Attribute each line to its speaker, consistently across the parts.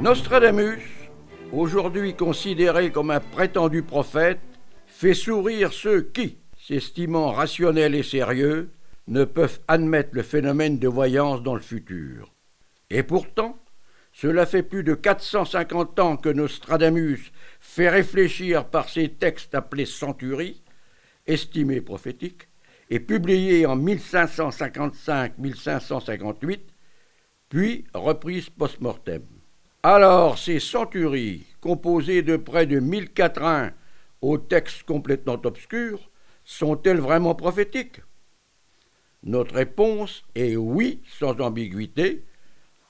Speaker 1: Nostradamus, aujourd'hui considéré comme un prétendu prophète, fait sourire ceux qui, s'estimant rationnels et sérieux, ne peuvent admettre le phénomène de voyance dans le futur. Et pourtant, cela fait plus de 450 ans que Nostradamus fait réfléchir par ses textes appelés centuries, estimés prophétiques, et publiés en 1555-1558, puis reprises post-mortem. Alors, ces centuries, composées de près de 1000 quatrains aux textes complètement obscurs, sont-elles vraiment prophétiques? Notre réponse est oui, sans ambiguïté,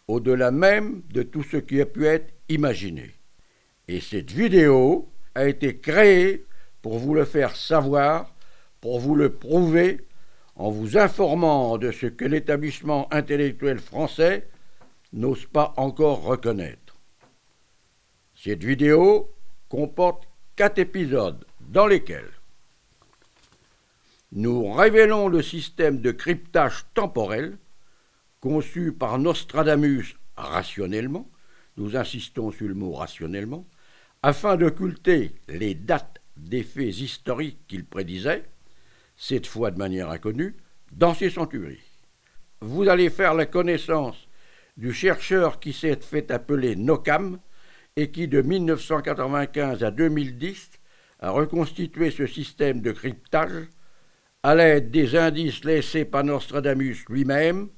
Speaker 1: au-delà même de tout ce qui a pu être imaginé. Et cette vidéo a été créée pour vous le faire savoir, pour vous le prouver, en vous informant de ce que l'établissement intellectuel français n'ose pas encore reconnaître. Cette vidéo comporte 4 épisodes dans lesquels nous révélons le système de cryptage temporel conçu par Nostradamus rationnellement, nous insistons sur le mot rationnellement, afin d'occulter les dates des faits historiques qu'il prédisait, cette fois de manière inconnue, dans ses centuries. Vous allez faire la connaissance du chercheur qui s'est fait appeler Nockham et qui, de 1995 à 2010, a reconstitué ce système de cryptage à l'aide des indices laissés par Nostradamus lui-même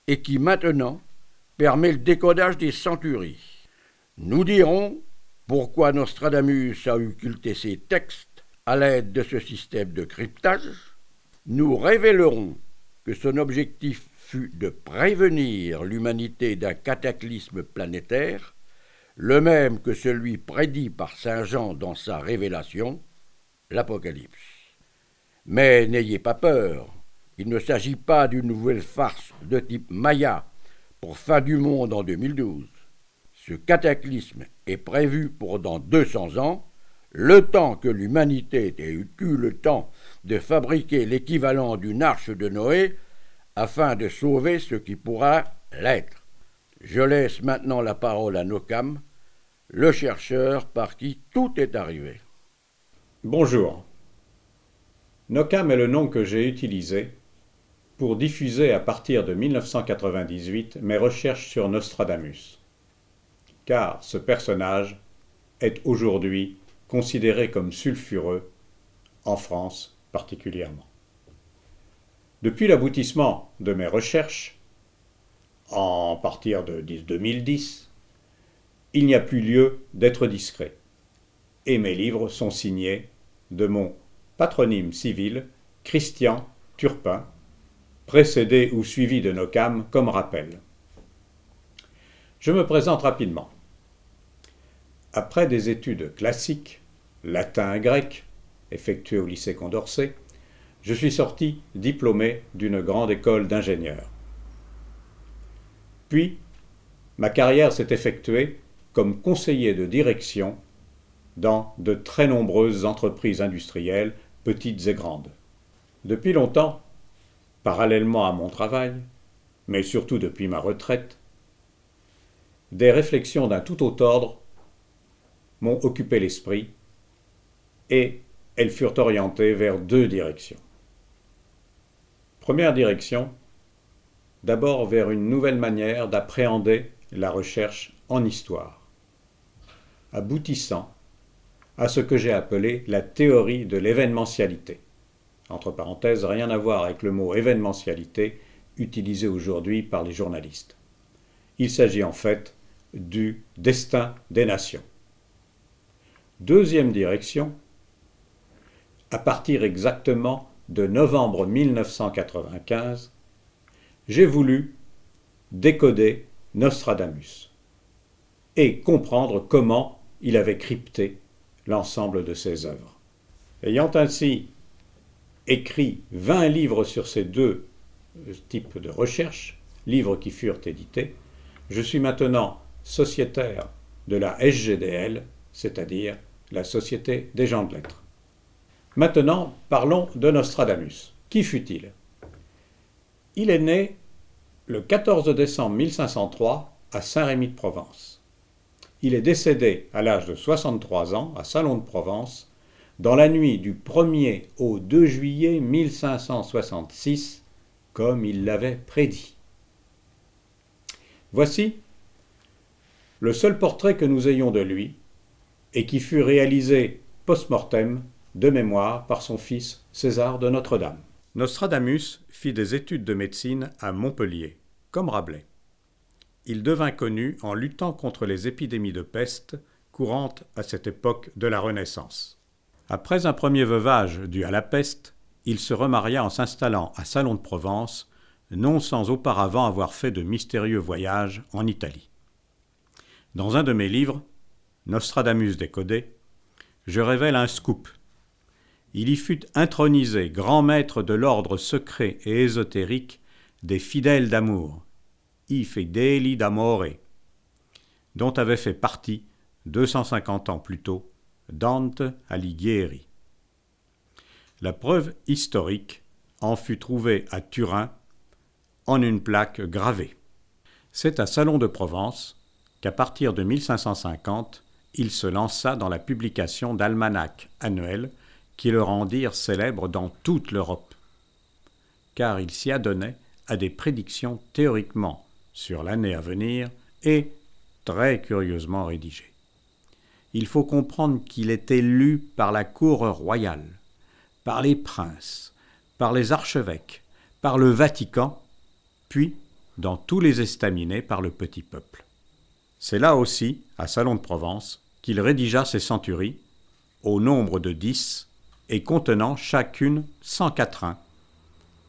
Speaker 1: et qui, maintenant, permet le décodage des centuries. Nous dirons pourquoi Nostradamus a occulté ses textes à l'aide de ce système de cryptage. Nous révélerons que son objectif fut de prévenir l'humanité d'un cataclysme planétaire, le même que celui prédit par saint Jean dans sa révélation, l'Apocalypse. Mais n'ayez pas peur, il ne s'agit pas d'une nouvelle farce de type Maya pour fin du monde en 2012. Ce cataclysme est prévu pour dans 200 ans, le temps que l'humanité ait eu le temps de fabriquer l'équivalent d'une arche de Noé afin de sauver ce qui pourra l'être. Je laisse maintenant la parole à Nockham, le chercheur par qui tout est arrivé.
Speaker 2: Bonjour. Nockham est le nom que j'ai utilisé pour diffuser à partir de 1998 mes recherches sur Nostradamus. Car ce personnage est aujourd'hui considéré comme sulfureux, en France particulièrement. Depuis l'aboutissement de mes recherches, en partir de 2010, il n'y a plus lieu d'être discret, et mes livres sont signés de mon patronyme civil, Christian Turpin, précédé ou suivi de Nockham comme rappel. Je me présente rapidement. Après des études classiques, latin et grec, effectuées au lycée Condorcet, je suis sorti diplômé d'une grande école d'ingénieurs. Puis, ma carrière s'est effectuée comme conseiller de direction dans de très nombreuses entreprises industrielles, petites et grandes. Depuis longtemps, parallèlement à mon travail, mais surtout depuis ma retraite, des réflexions d'un tout autre ordre m'ont occupé l'esprit et elles furent orientées vers 2 directions. Première direction, d'abord vers une nouvelle manière d'appréhender la recherche en histoire, aboutissant à ce que j'ai appelé la théorie de l'événementialité. Entre parenthèses, rien à voir avec le mot événementialité utilisé aujourd'hui par les journalistes. Il s'agit en fait du destin des nations. Deuxième direction, à partir exactement de novembre 1995, j'ai voulu décoder Nostradamus et comprendre comment il avait crypté l'ensemble de ses œuvres. Ayant ainsi écrit 20 livres sur ces 2 types de recherches, livres qui furent édités, je suis maintenant sociétaire de la SGDL, c'est-à-dire la Société des gens de lettres. Maintenant, parlons de Nostradamus. Qui fut-il? Il est né le 14 décembre 1503 à Saint-Rémy de Provence. Il est décédé à l'âge de 63 ans à Salon de Provence, dans la nuit du 1er au 2 juillet 1566, comme il l'avait prédit. Voici le seul portrait que nous ayons de lui, et qui fut réalisé post-mortem, de mémoire, par son fils César de Notre-Dame. Nostradamus fit des études de médecine à Montpellier, comme Rabelais. Il devint connu en luttant contre les épidémies de peste courantes à cette époque de la Renaissance. Après un premier veuvage dû à la peste, il se remaria en s'installant à Salon de Provence, non sans auparavant avoir fait de mystérieux voyages en Italie. Dans un de mes livres, Nostradamus décodé, je révèle un scoop. Il y fut intronisé grand maître de l'ordre secret et ésotérique des fidèles d'amour, I fideli d'amore, dont avait fait partie, 250 ans plus tôt, Dante Alighieri. La preuve historique en fut trouvée à Turin en une plaque gravée. C'est à Salon de Provence qu'à partir de 1550, il se lança dans la publication d'almanachs annuels qui le rendirent célèbre dans toute l'Europe, car il s'y adonnait à des prédictions théoriquement sur l'année à venir et très curieusement rédigées. Il faut comprendre qu'il était lu par la cour royale, par les princes, par les archevêques, par le Vatican, puis dans tous les estaminets par le petit peuple. C'est là aussi, à Salon de Provence, qu'il rédigea ses centuries, au nombre de 10, et contenant chacune 100 quatrains,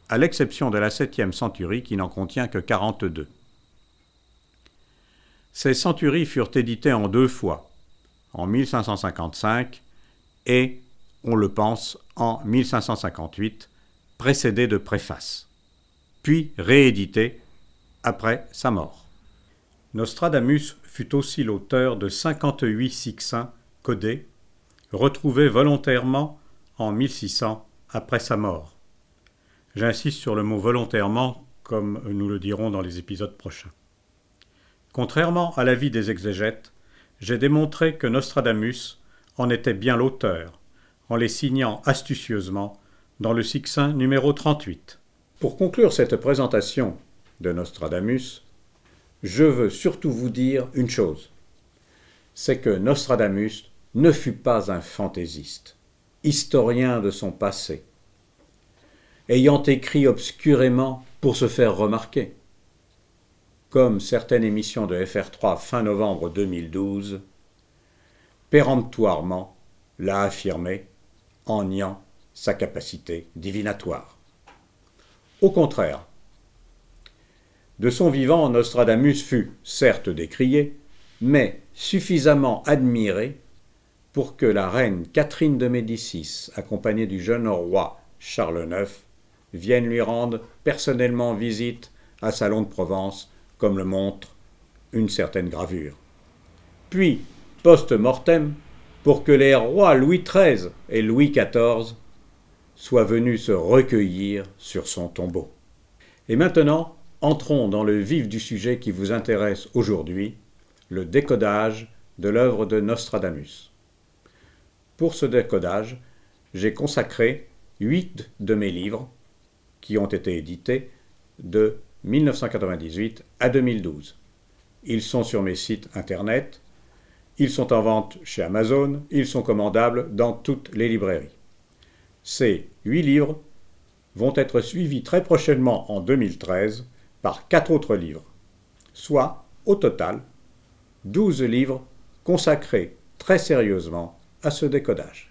Speaker 2: à l'exception de la 7e centurie qui n'en contient que 42. Ces centuries furent éditées en 2 fois, en 1555 et, on le pense, en 1558, précédées de préfaces, puis rééditées après sa mort. Nostradamus fut aussi l'auteur de 58 succincts codés, retrouvés volontairement en 1600 après sa mort. J'insiste sur le mot volontairement, comme nous le dirons dans les épisodes prochains. Contrairement à l'avis des exégètes, j'ai démontré que Nostradamus en était bien l'auteur, en les signant astucieusement dans le succinct numéro 38. Pour conclure cette présentation de Nostradamus, je veux surtout vous dire une chose, c'est que Nostradamus ne fut pas un fantaisiste, historien de son passé, ayant écrit obscurément pour se faire remarquer, comme certaines émissions de FR3 fin novembre 2012, péremptoirement l'a affirmé en niant sa capacité divinatoire. Au contraire, de son vivant, Nostradamus fut certes décrié, mais suffisamment admiré pour que la reine Catherine de Médicis, accompagnée du jeune roi Charles IX, vienne lui rendre personnellement visite à Salon de Provence, comme le montre une certaine gravure. Puis, post-mortem, pour que les rois Louis XIII et Louis XIV soient venus se recueillir sur son tombeau. Et maintenant, entrons dans le vif du sujet qui vous intéresse aujourd'hui, le décodage de l'œuvre de Nostradamus. Pour ce décodage, j'ai consacré 8 de mes livres qui ont été édités de 1998 à 2012. Ils sont sur mes sites internet, ils sont en vente chez Amazon, ils sont commandables dans toutes les librairies. Ces 8 livres vont être suivis très prochainement en 2013 par 4 autres livres, soit au total 12 livres consacrés très sérieusement à ce décodage.